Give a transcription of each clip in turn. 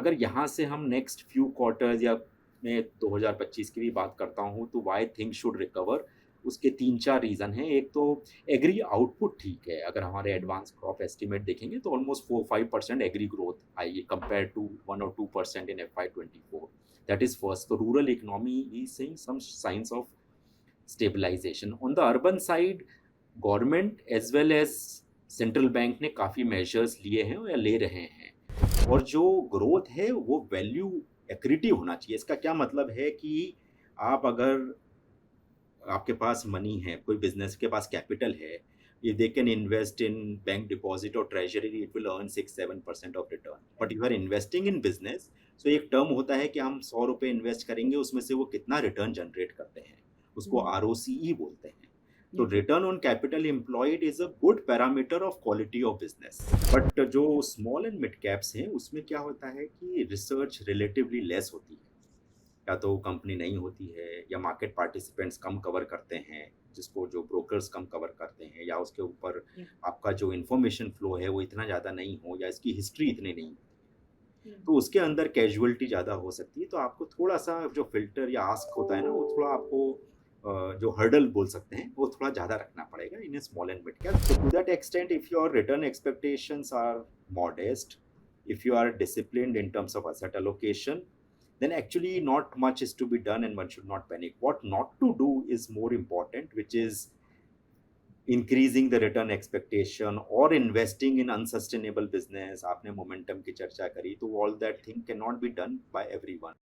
अगर यहाँ से हम नेक्स्ट फ्यू क्वार्टर्स या मैं 2025 की भी बात करता हूँ तो वाई थिंक शुड रिकवर, उसके 3-4 रीज़न हैं। एक तो एग्री आउटपुट ठीक है, अगर हमारे एडवांस क्रॉप एस्टिमेट देखेंगे तो ऑलमोस्ट 4-5% एग्री ग्रोथ आई है कंपेयर टू 1 और 2% in FY24। That is first. तो rural economy is seeing some signs of stabilisation. On the urban side government as well as central bank ने काफ़ी measures लिए हैं या ले रहे हैं, और जो ग्रोथ है वो वैल्यू एक्रीटिव होना चाहिए। इसका क्या मतलब है कि आप अगर आपके पास मनी है, कोई बिजनेस के पास कैपिटल है, if they can invest in bank deposit or treasury, it will earn 6-7% of return. But if you are investing in business, so एक टर्म होता है कि हम 100 रुपये इन्वेस्ट करेंगे, उसमें से वो कितना रिटर्न जनरेट करते हैं, उसको ROCE बोलते हैं। तो return on capital employed is a good parameter of quality of business. But जो स्मॉल एंड मिड कैप्स हैं उसमें क्या होता है कि रिसर्च रिलेटिवली लेस होती है, या तो कंपनी नहीं होती है, या मार्केट पार्टिसिपेंट्स कम कवर करते हैं, जिसको जो ब्रोकर्स कम कवर करते हैं, या उसके ऊपर आपका जो इन्फॉर्मेशन फ्लो है वो इतना ज़्यादा नहीं हो, या इसकी हिस्ट्री इतनी नहीं होती है, तो उसके अंदर कैजुअलिटी ज़्यादा हो सकती है। तो आपको थोड़ा सा जो फिल्टर या आस्क होता है ना, वो थोड़ा आपको जो हर्डल बोल सकते हैं वो थोड़ा ज़्यादा रखना पड़ेगा in a small and mid cap. So to that extent if your return expectations are modest, if you are disciplined in terms of asset allocation, then actually not much is to be done and one should not panic. What not to do is more important, which is increasing the return expectation or investing in unsustainable business. आपने momentum की चर्चा करी, तो all that thing cannot be done by everyone.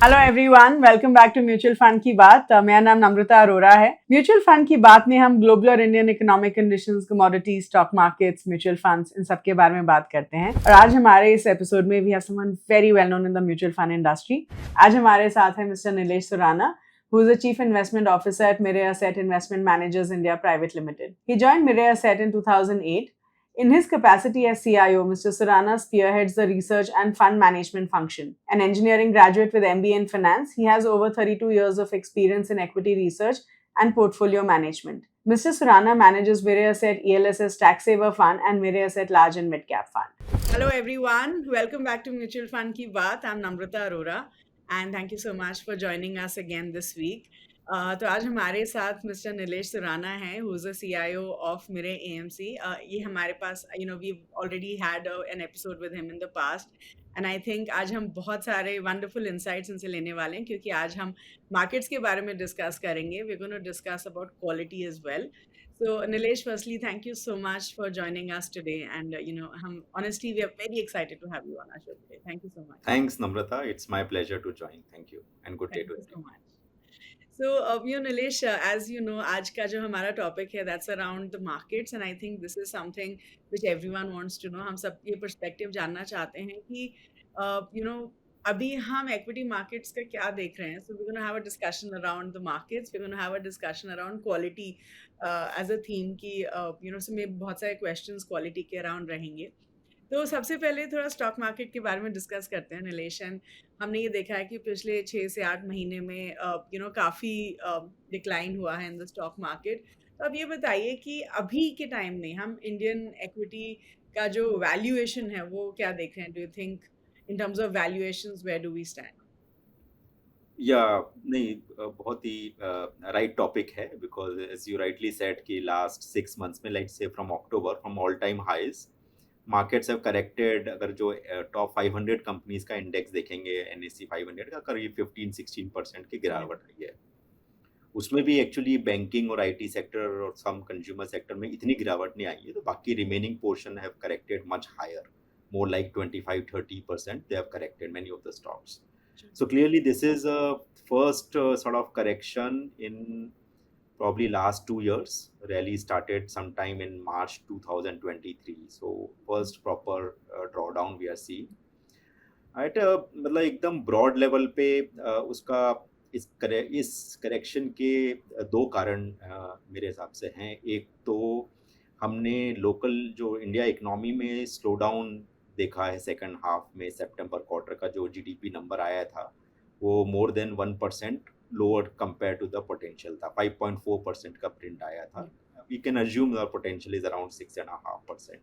Hello everyone, welcome back to mutual fund की बात। मेरा नाम नम्रता अरोरा है। म्यूचुअल फंड की बात में हम ग्लोबल और Indian economic conditions, commodities, stock markets, mutual funds, इन सब के बारे में बात करते हैं। और आज हमारे इस एपिसोड में we have someone very well known in the mutual fund industry. आज हमारे साथ है mister Nilesh Surana, who is the Chief Investment Officer at Mirae Asset Investment Managers India Private Limited. He joined Mirae Asset in 2008. In his capacity as CIO, Mr. Surana spearheads the research and fund management function. An engineering graduate with MBA in finance, he has over 32 years of experience in equity research and portfolio management. Mr. Surana manages Mirae Asset ELSS Tax Saver Fund and Mirae Asset Large and Mid Cap Fund. Hello everyone, welcome back to Mutual Fund Ki Baat. I'm Namrata Arora and thank you so much for joining us again this week. तो आज हमारे साथ mister Nilesh Surana हैं, who is a CIO of Mirae AMC. ये हमारे पास we already had an episode with him in the past, and I think आज हम बहुत सारे वंडरफुल इंसाइट्स इनसे लेने वाले हैं, क्योंकि आज हम मार्केट्स के बारे में डिस्कस करेंगे. We are going to discuss about quality as well. So Nilesh, firstly, thank you so much for joining us today, and honestly, we are very excited to have you on our show today. Thank you so much. Thanks, Namrata. It's my pleasure to join. Thank you and good day to Thank you so everyone. much. So, Nilesh, as you know, आज का जो हमारा topic है, that's around the markets, and I think this is something which everyone wants to know. हम सब ये perspective जानना चाहते हैं कि अभी हम equity markets का क्या देख रहे हैं. So we're going to have a discussion around the markets. We're going to have a discussion around quality as a theme की so में बहुत सारे questions quality के around रहेंगे. तो सबसे पहले थोड़ा स्टॉक मार्केट के बारे में डिस्कस करते हैं नीलेश. हमने ये देखा है कि पिछले 6 से 8 महीने में काफ़ी डिक्लाइन हुआ है इन द स्टॉक मार्केट. तो अब ये बताइए कि अभी के टाइम में हम इंडियन इक्विटी का जो वैल्यूएशन है वो क्या देख रहे हैं. Do you think in terms of valuations where do we stand? या नहीं, बहुत ही राइट टॉपिक है, because as you rightly said कि लास्ट 6 मंथ्स में, लाइक से from October, from all time highs markets have corrected. अगर जो टॉप 500 कंपनीज का इंडेक्स देखेंगे, NSE 500 का, करीब 15-16% की गिरावट आई है. उसमें भी एक्चुअली बैंकिंग और IT सेक्टर और सम कंज्यूमर सेक्टर में इतनी गिरावट नहीं आई है. तो बाकी remaining portion have corrected much higher, more like 25-30% they have corrected many of the stocks. So clearly this is a first sort of correction in probably last 2 years. Rally started sometime in March 2023. So first proper drawdown we are seeing. At मतलब एकदम broad level पे उसका इस correction के दो कारण मेरे हिसाब से हैं. एक तो हमने लोकल जो इंडिया इकोनॉमी में स्लो डाउन देखा है सेकंड हाफ में. सितंबर क्वार्टर का जो GDP नंबर आया था वो more than 1% lower compare to the potential था. 5.4% का प्रिंट आया था we can assume the potential is around 6.5%.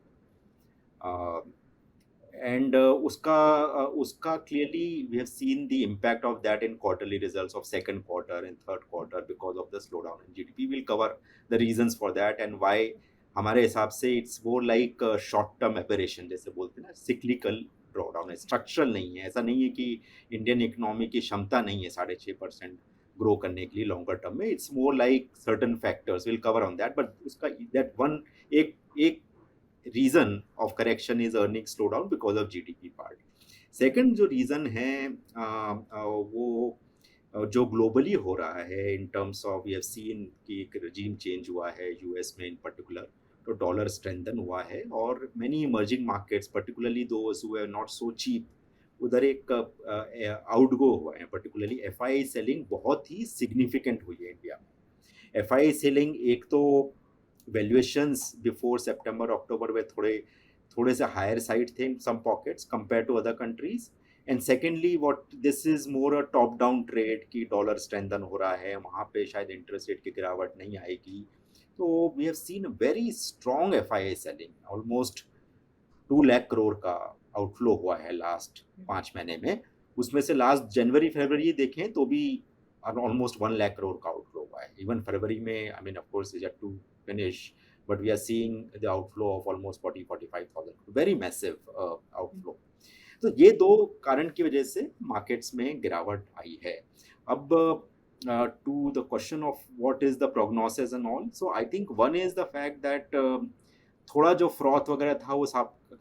And uska clearly we have seen the impact of that in quarterly results of second quarter and third quarter because of the slowdown in GDP. We'll cover the reasons for that and why हमारे हिसाब से it's वो like short term एपरेशन जैसे बोलते हैं ना, cyclical drawdown है, structural नहीं है. ऐसा नहीं है कि इंडियन इकोनॉमी की क्षमता नहीं है 6.5% ग्रो करने के लिए लॉन्गर टर्म में. It's more like certain factors, will cover on that. But उसका दैट वन एक एक reason of correction is earning slowdown because of GDP part. Second जो reason है वो जो ग्लोबली हो रहा है in terms of we have seen कि एक regime change हुआ है US में in particular, तो डॉलर strengthen हुआ है और many emerging markets particularly those who are not so cheap उधर एक आउटगो हुआ है. particularly FII selling बहुत ही significant हुई है इंडिया में. FII selling एक तो valuations before September October में थोड़े से higher side थे in some pockets compared to other countries. And secondly, what this is more a top down trade कि dollar strengthen हो रहा है, वहाँ पे शायद interest rate की गिरावट नहीं आएगी. तो we have seen a very strong FII selling, almost 2 lakh crore का आउटफ्लो हुआ है लास्ट 5 महीने में. उसमें से लास्ट जनवरी फरवरी देखें तो भी almost 1 lakh crore का आउटफ्लो हुआ है. इवन फरवरी में I mean of course is yet to finish, but we are seeing the outflow of almost 40-45,000, very massive outflow. तो ये दो कारण की वजह से मार्केट्स में गिरावट आई है. अब to the question of what is the prognosis and all, so I think one is the fact that थोड़ा जो फ्रॉथ वगैरह था वो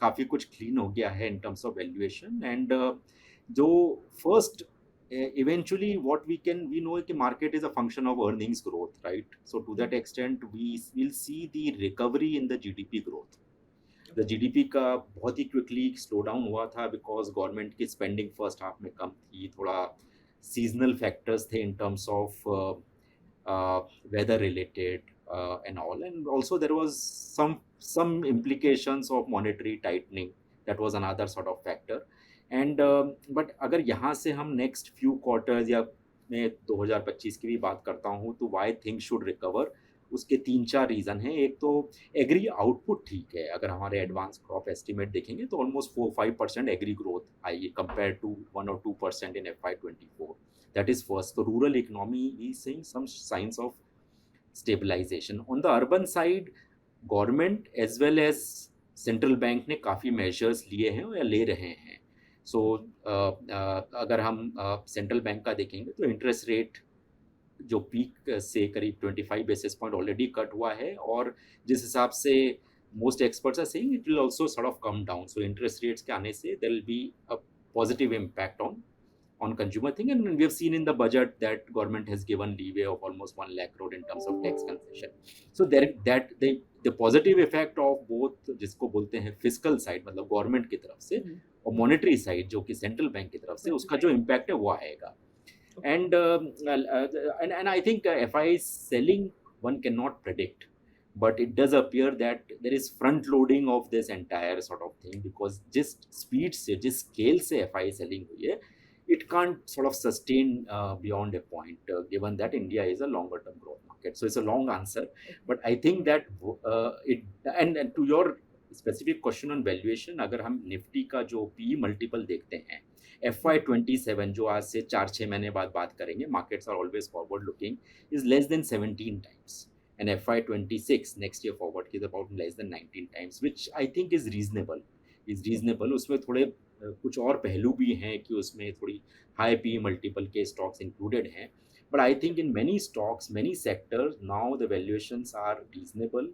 काफ़ी कुछ क्लीन हो गया है in terms of valuation. And जो first eventually what we know कि market is a function of earnings growth, right? So to that extent we will see the recovery in the GDP growth. The GDP का बहुत ही quickly slowdown हुआ था because government की spending first half में कम थी, थोड़ा seasonal factors थे in terms of weather related and all, and also there was some implications of monetary tightening, that was another sort of factor. And but अगर यहाँ से हम next few quarters या मैं 2025 की भी बात करता हूँ तो वाई थिंग्स शुड रिकवर, उसके 3-4 रीज़न हैं. एक तो एग्री आउटपुट ठीक है, अगर हमारे एडवांस क्रॉप एस्टिमेट देखेंगे तो ऑलमोस्ट 4-5% एग्री ग्रोथ आई है compare to 1 or 2% in FY24. That is first. तो rural economy is seeing some signs of stabilisation. On the urban side government as well as central bank ने काफ़ी measures लिए हैं या ले रहे हैं. सो अगर हम सेंट्रल बैंक का देखेंगे तो इंटरेस्ट रेट जो पीक से करीब 25 बेसिस पॉइंट ऑलरेडी कट हुआ है, और जिस हिसाब से most experts are saying it will also sort of come down. So interest rates के आने से there will be a positive impact on consumer thing, and we have seen in the budget that government has given leeway of almost 1 lakh crore in terms of tax concession. So that the positive effect of both जिसको बोलते हैं fiscal side मतलब government की तरफ से और monetary side जो कि सेंट्रल बैंक की तरफ से, उसका जो इम्पैक्ट है वो आएगा. And I think FI selling one cannot predict, but it does appear that there is front loading of this entire sort of thing because जिस speed से जिस scale से FI selling हुई है, it can't sort of sustain beyond a point given that India is a longer term growth market. So it's a long answer, but I think that and to your specific question on valuation, अगर हम Nifty का जो PE multiple देखते हैं FY27 जो आज से 4-6 महीने बाद बात करेंगे, markets are always forward looking, is less than 17 times, and FY26 next year forward is about less than 19 times, which I think is reasonable. उसमें थोड़े कुछ और पहलू भी हैं कि उसमें थोड़ी हाई पी मल्टीपल के स्टॉक्स इंक्लूडेड हैं, but I think in many stocks many sectors now the valuations are reasonable,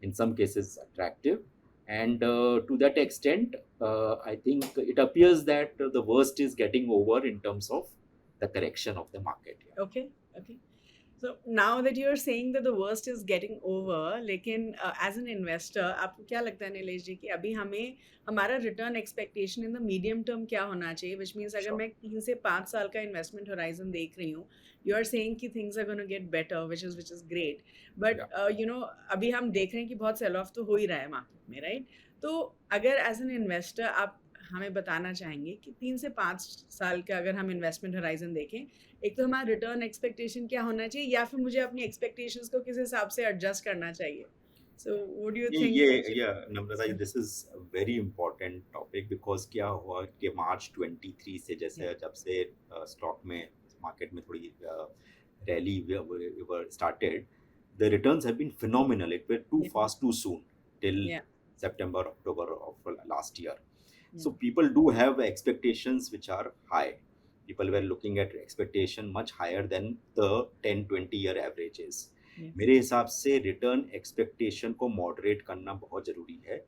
in some cases attractive, and to that extent I think it appears that the worst is getting over in terms of the correction of the market. Okay. So now that you're saying that the worst is getting over, लेकिन as an investor आपको क्या लगता है नीलेश जी कि अभी हमें हमारा return expectation in the medium term क्या होना चाहिए, विच मीन्स अगर मैं 3 से 5 साल का इन्वेस्टमेंट होराइजन देख रही हूँ, यू आर सेइंग कि things are gonna get better, which is great, but you know अभी हम देख रहे हैं कि बहुत सेल ऑफ तो हो ही रहा है मार्केट में, राइट? तो अगर एज एन इन्वेस्टर आप हमें बताना चाहेंगे कि 3 से 5 साल का अगर हम इन्वेस्टमेंट हॉराइजन देखें, एक तो हमारा रिटर्न एक्सपेक्टेशन क्या होना चाहिए या फिर मुझे अपनी एक्सपेक्टेशंस को किस हिसाब से एडजस्ट करना चाहिए? So what do you think? ये Namrata ji, this is very important topic, because क्या हुआ कि मार्च 23 से, जैसे जब से स्टॉक में मार्केट में थोड़ी rally started, the returns have been phenomenal. It were too Yeah. fast, too soon, till Yeah. September, October of last year. Yeah. So people do have expectations which are high. People were looking at expectation much higher than the 10-20 year averages. Yes. मेरे हिसाब से return expectation को moderate करना बहुत ज़रूरी है.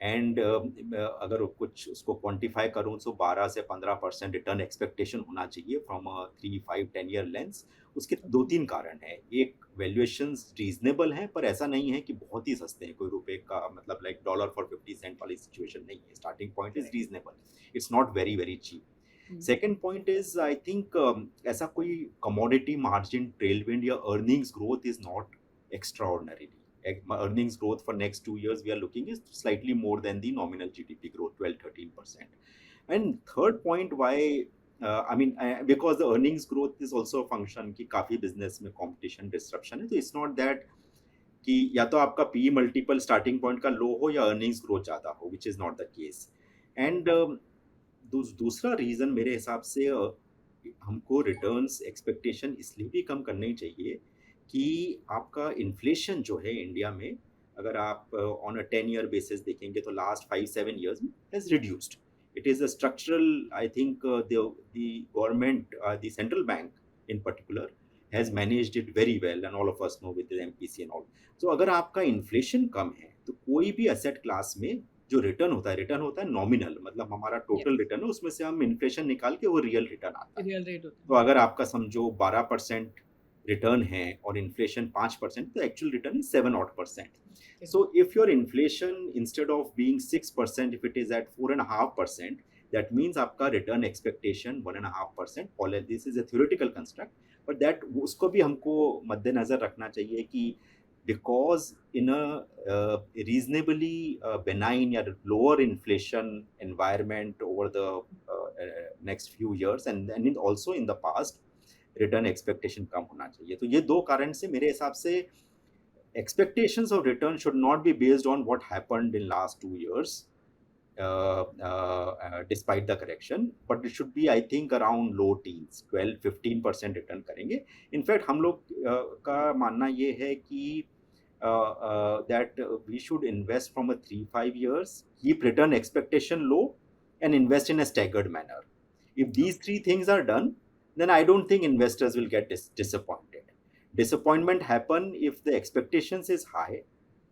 And अगर कुछ उसको क्वांटिफाई करूँ तो 12 से 15% रिटर्न एक्सपेक्टेशन होना चाहिए फ्रॉम 3, 5, 10 ईयर लेंस. उसके 2-3 कारण हैं. एक, वैल्यूएशंस रीजनेबल हैं, पर ऐसा नहीं है कि बहुत ही सस्ते हैं. कोई रुपए का मतलब लाइक डॉलर फॉर 50 सेंट वाली सिचुएशन नहीं है. Starting point is reasonable, it's not very very cheap. Second point is, I think ऐसा कोई कमोडिटी मार्जिन टेलविंड या earnings growth is not extraordinary. Earnings growth for next 2 years we are looking is slightly more than the nominal GDP growth, 12-13%. And third point, why because the earnings growth is also a function कि काफी business में competition disruption है. तो it's not that कि या तो आपका PE multiple starting point का low हो या earnings growth ज़्यादा हो, which is not the case. And दूसरा रीज़न मेरे हिसाब से हमको रिटर्न्स एक्सपेक्टेशन इसलिए भी कम करनी चाहिए कि आपका इन्फ्लेशन जो है इंडिया में, अगर आप ऑन अ 10 ईयर बेसिस देखेंगे तो लास्ट 5-7 ईयर्स में has reduced. It is a structural, I think the government, the central bank in particular has managed it very well, and all of us know with the MPC and all. तो अगर आपका inflation कम है तो कोई भी asset class में जो return होता है नॉमिनल, मतलब हमारा टोटल रिटर्न है, उसमें से हम इन्फ्लेशन निकाल के वो रियल रिटर्न आता है. रियल रेट होता तो अगर आपका समझो 12% रिटर्न है और इन्फ्लेशन 5%, तो actual return is 7% odd. So if your inflation instead of being 6%, if it is at 4.5%, that means आपका return expectation 1.5%. All this is a theoretical construct, but that उसको भी हमको मद्देनजर रखना चाहिए कि because in a reasonably benign or lower inflation environment over the next few years, and also in the past, return expectation कम होना चाहिए. तो ये 2 कारण से मेरे हिसाब से expectations of return should not be based on what happened in last 2 years, despite the correction, but it should be, I think, around low teens, 12-15% return करेंगे. इनफैक्ट हम लोग का मानना ये है कि that we should invest from a 3-5 years, keep return expectation low, and invest in a staggered manner. If these 3 things are done, then I don't think investors will get disappointed. Disappointment happen if the expectations is high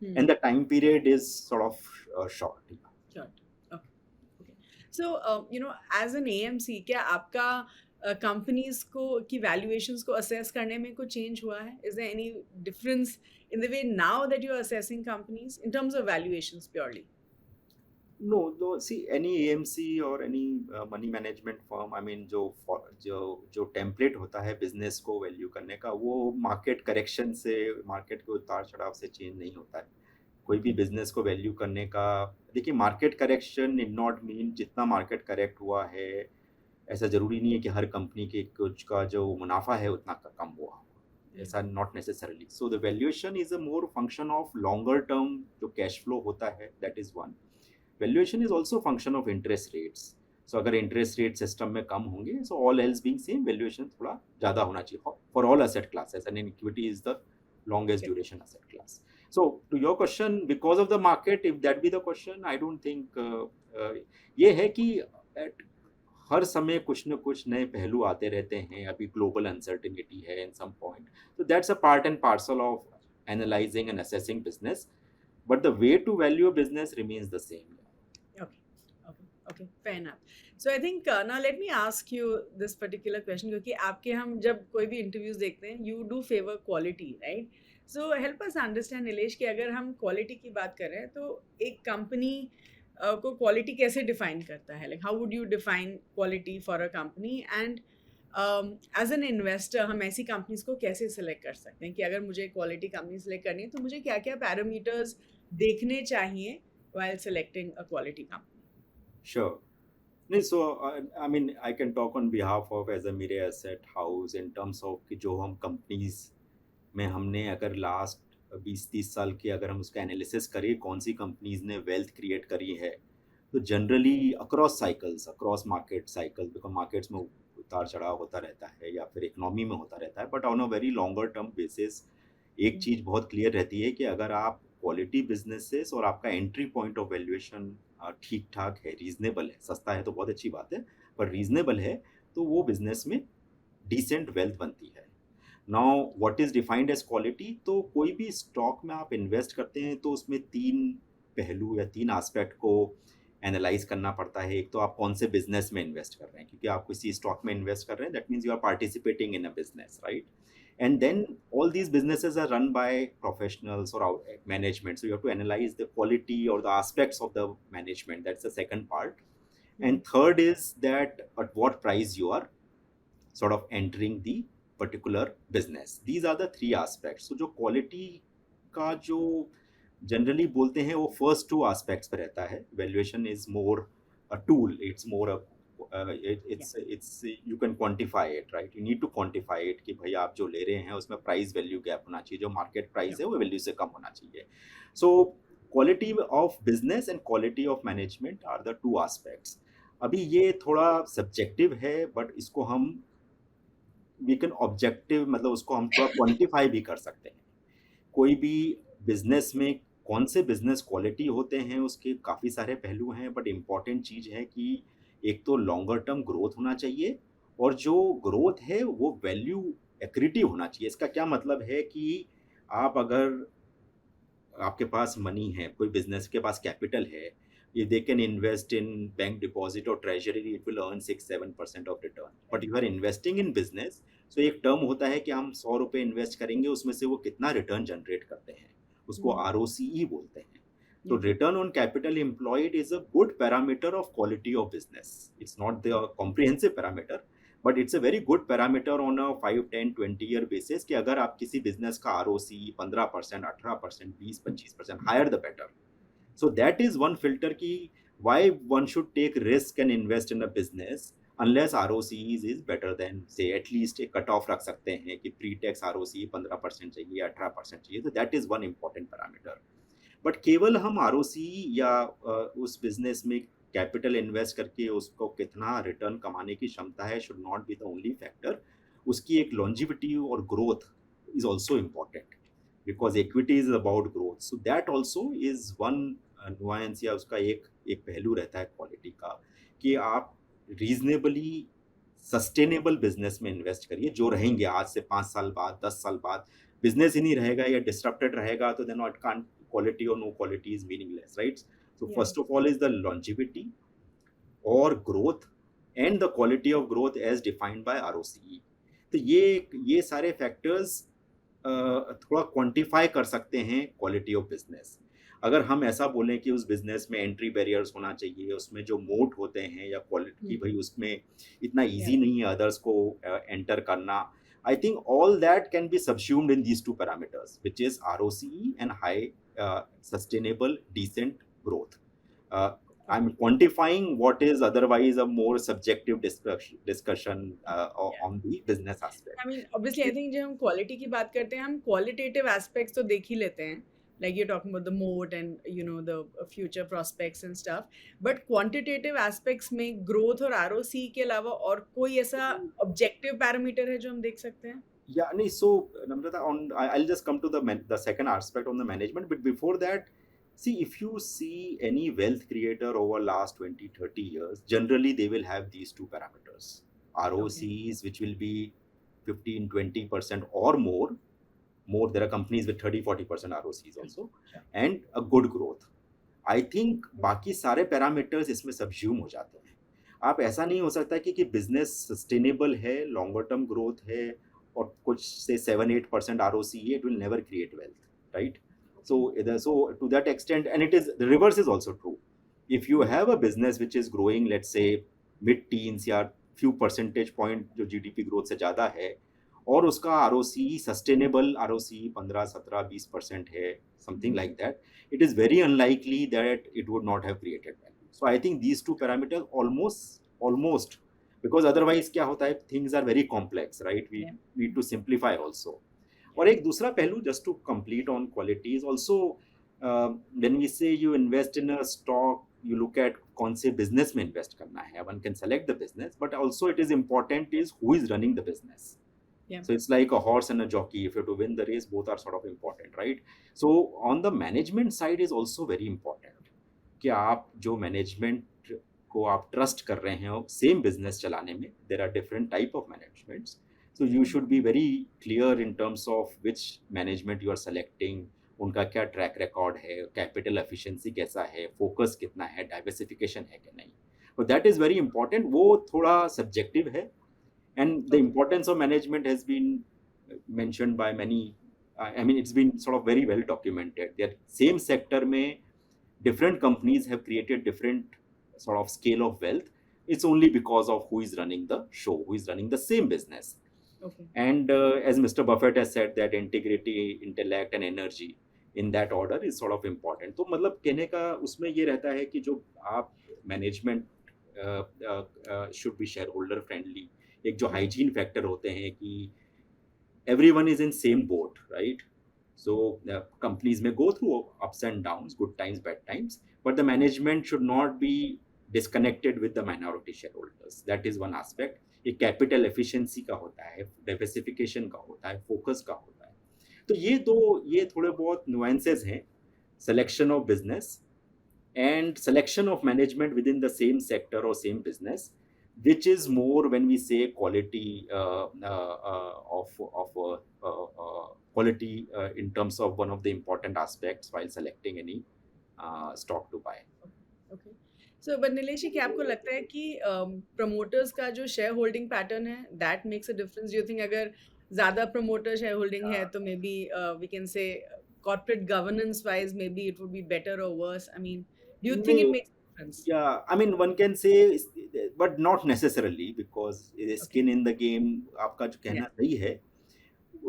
and the time period is sort of short. Short. Okay. So, as an AMC, क्या आपका companies को की valuations को assess करने में कुछ change हुआ है? Is there any difference in the way now that you are assessing companies in terms of valuations purely? No, see, any AMC or any money management firm, I mean, जो template होता है business को value करने का, वो market correction से, market के उतार चढ़ाव से चेंज नहीं होता है. कोई भी बिजनेस को वैल्यू करने का, देखिए, market correction it not mean जितना मार्केट करेक्ट हुआ है, ऐसा ज़रूरी नहीं है कि हर कंपनी के कुछ का जो मुनाफा है उतना कम हुआ. ऐसा not necessarily. So the valuation is a more function of longer term जो कैश फ्लो होता है, that is one. Valuation is also function of interest rates. So अगर इंटरेस्ट रेट सिस्टम में कम होंगे, so all else being same, valuation थोड़ा ज़्यादा होना चाहिए for all asset classes, and equity is the longest duration asset class. So to your question, because of the market, if that be the question, I don't think ये है कि हर समय कुछ न कुछ नए पहलू आते रहते हैं. अभी ग्लोबल अनसर्टेनिटी है in some point, so that's a part and parcel of analyzing and assessing business, but the way to value a business remains the same. Okay, fair enough. So I think now let me ask you this particular question, क्योंकि आपके हम जब कोई भी interviews देखते हैं, you do favor quality, right? So help us understand, Nilesh, कि अगर हम क्वालिटी की बात कर रहे हैं तो एक कंपनी को क्वालिटी कैसे डिफाइन करता है? Like how would you define quality for a company? And as an investor हम ऐसी कंपनीज को कैसे सिलेक्ट कर सकते हैं कि अगर मुझे क्वालिटी कंपनी सिलेक्ट करनी है तो मुझे क्या क्या पैरामीटर्स देखने चाहिए while selecting a quality company? Sure. नहीं, so I mean I can talk on behalf of as a Mirae asset house in terms of कि जो हम कंपनीज में हमने अगर लास्ट 20-30 साल की अगर हम उसका एनालिसिस करें कौन सी कंपनीज ने वेल्थ क्रिएट करी है, तो generally across cycles, across market cycles, because markets में उतार चढ़ाव होता रहता है या फिर इकोनॉमी में होता रहता है, but on a very longer term basis एक चीज़ बहुत क्लियर रहती है कि अगर आप क्वालिटी बिजनेसेस और आपका एंट्री पॉइंट ऑफ वैल्यूएशन ठीक ठाक है, रीजनेबल है, सस्ता है तो बहुत अच्छी बात है, पर रीजनेबल है, तो वो बिजनेस में डिसेंट वेल्थ बनती है। Now what is defined as quality, तो कोई भी स्टॉक में आप इन्वेस्ट करते हैं तो उसमें तीन पहलू या तीन एस्पेक्ट को एनालाइज करना पड़ता है। एक तो आप कौन से बिजनेस में इन्वेस्ट कर रहे हैं, क्योंकि आप किसी स्टॉक में इन्वेस्ट कर रहे हैं, that means you are participating in a business, right? And then all these businesses are run by professionals or management, so you have to analyze the quality or the aspects of the management. That's the second part. And third is that at what price you are sort of entering the particular business. These are the three aspects. So जो quality का जो generally बोलते हैं वो first two aspects पे रहता है। Valuation is more a tool, it's more a it's you can quantify it, right? You need to quantify it कि भाई आप जो ले रहे हैं उसमें प्राइस वैल्यू गैप होना चाहिए, जो मार्केट प्राइस है वो वैल्यू से कम होना चाहिए। So quality of business and quality of management are the two aspects. अभी ये थोड़ा सब्जेक्टिव है, बट इसको हम वी कैन ऑब्जेक्टिव, मतलब उसको हम थोड़ा क्वांटिफाई भी कर सकते हैं। कोई भी बिजनेस में कौन से बिजनेस क्वालिटी होते हैं उसके काफ़ी सारे पहलू हैं, बट इम्पॉर्टेंट चीज़ है कि एक तो लॉन्गर टर्म ग्रोथ होना चाहिए, और जो ग्रोथ है वो वैल्यू एक्रिटिव होना चाहिए। इसका क्या मतलब है कि आप अगर आपके पास मनी है, कोई बिजनेस के पास कैपिटल है, ये they can invest in bank deposit और treasury, it will earn 6-7% of return, but you are investing in business. So एक टर्म होता है कि हम 100 रुपये इन्वेस्ट करेंगे, उसमें से वो कितना रिटर्न जनरेट करते हैं, उसको ROCE बोलते हैं। तो return on capital employed is a good parameter of quality of business. It's not the comprehensive parameter, but it's a very good parameter on a 5-10-20 year basis, कि अगर आप किसी बिजनेस का ROCE 15%, 18%, 20-25% higher the better. So that is one filter ki why one should take risk and invest in a business unless ROCE is better than, say, at least एक cut off रख सकते हैं कि pre tax ROCE 15% चाहिए, 18% चाहिए, तो that is one important parameter. But केवल हम ROCE या उस बिजनेस में कैपिटल इन्वेस्ट करके उसको कितना रिटर्न कमाने की क्षमता है should not be the only factor. उसकी एक लॉन्जिविटी और growth is also important, because equity is about growth. So that also is one nuance, या उसका एक एक पहलू रहता है क्वालिटी का, कि आप रीजनेबली सस्टेनेबल बिजनेस में इन्वेस्ट करिए, जो रहेंगे आज से 5 साल बाद, 10 साल बाद। बिजनेस ही नहीं रहेगा या डिस्टर्बटेड रहेगा तो then not can't, quality or no quality is meaningless, right? So first of all is the longevity or growth, and the quality of growth as defined by ROCE. तो ये सारे फैक्टर्स थोड़ा quantify कर सकते हैं quality of business. अगर हम ऐसा बोलें कि उस बिजनेस में एंट्री बैरियर्स होना चाहिए, उसमें जो मोट होते हैं या क्वालिटी, भाई उसमें इतना इजी नहीं है अदर्स को एंटर करना, I think all that can be subsumed in these two parameters, which is ROCE and high sustainable decent growth. I'm quantifying what is otherwise a more subjective discussion on the business aspect. I mean, obviously, I think जब हम quality की बात करते हैं, हम qualitative aspects तो देख ही लेते हैं, like you're talking about the moat and the future prospects and stuff. But quantitative aspects में growth और ROCE के अलावा और कोई ऐसा objective parameter है जो हम देख सकते हैं? Yeah, no, so Namrata, I'll just come to the second aspect on the management, but before that, see, if you see any wealth creator over last 20-30 years, generally they will have these two parameters: ROCEs, which will be 15-20% or more. There are companies with 30-40% ROCEs also, and a good growth. I think बाकी सारे parameters इसमें सबज्यूम हो जाते हैं। आप ऐसा नहीं हो सकता कि बिजनेस सस्टेनेबल है, लॉन्गर टर्म ग्रोथ है, और कुछ से 7-8% ROCE, it will never create wealth, right? So to that extent, and it is the reverse is also true. If you have a business which is growing, let's say mid-teens या few percentage point जो GDP growth से ज़्यादा है, और उसका ROCE sustainable ROCE 15-17-20% है, something like that, it is very unlikely that it would not have created value. So I think these two parameters almost because otherwise क्या होता है, things are very complex, right? We Yeah. need to simplify also. और एक दूसरा पहलू, just to complete on quality, is also when we say you invest in a stock, you look at कौन से business में invest करना है. One can select the business, but also it is important is who is running the business. Yeah. So it's like a horse and a jockey. If you have to win the race, both are sort of important, right? So on the management side is also very important कि आप जो management को आप trust कर रहे हैं same business चलाने में, there are different type of managements. So you should be very clear in terms of which management you are selecting, उनका क्या ट्रैक रिकॉर्ड है, कैपिटल एफिशिएंसी कैसा है, फोकस कितना है, डाइवर्सिफिकेशन है कि नहीं. तो दैट इज वेरी इंपॉर्टेंट. वो थोड़ा सब्जेक्टिव है, and the importance of management has been mentioned by many. I mean, it's been sort of very well documented. Their same sector में different companies have created different sort of scale of wealth. It's only because of who is running the show, who is running the same business. Okay. And as Mr. Buffett has said, that integrity, intellect and energy in that order is sort of important. तो मतलब कहने का उसमें ये रहता है कि जो आप management should be shareholder friendly. एक जो hygiene factor होते हैं कि everyone is in same boat, right? So companies may go through ups and downs, good times, bad times, but the management should not be disconnected with the minority shareholders. That is one aspect. एक capital efficiency का होता है, diversification का होता है, focus का होता है. तो ये थोड़े बहुत नुएंसेस हैं. Selection of business and selection of management within the same sector or same business, which is more when we say quality quality in terms of one of the important aspects while selecting any stock to buy. Okay. So, but Nilesh ji, क्या आपको लगता है कि promoters का जो share holding pattern है that makes a difference? You think अगर ज्यादा प्रमोटर शेयर होल्डिंग है तो maybe we can say corporate governance wise maybe it would be better or worse? I mean, do you think it makes a difference? Yeah, I mean one can say, but not necessarily, because skin in the game. आपका जो कहना सही है,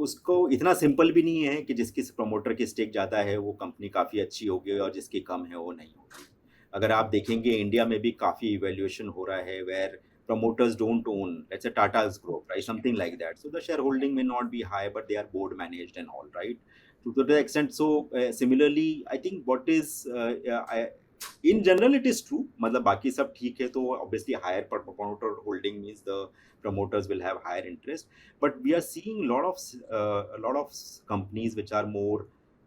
उसको इतना simple भी नहीं है कि जिसकी प्रमोटर की स्टेक ज़्यादा है वो कंपनी काफ़ी अच्छी होगी और जिसकी कम है वो नहीं होगी. अगर आप देखेंगे इंडिया में भी काफ़ी इवेल्युएशन हो रहा है where promoters don't own, let's say Tata's group, right? Something like that. So the shareholding may not be high, but they are board managed and all, right? To the extent. So similarly, I think what is in general it is true. मतलब बाकी सब ठीक है तो obviously higher promoter holding means the promoters will have higher interest. But we are seeing a lot of companies which are more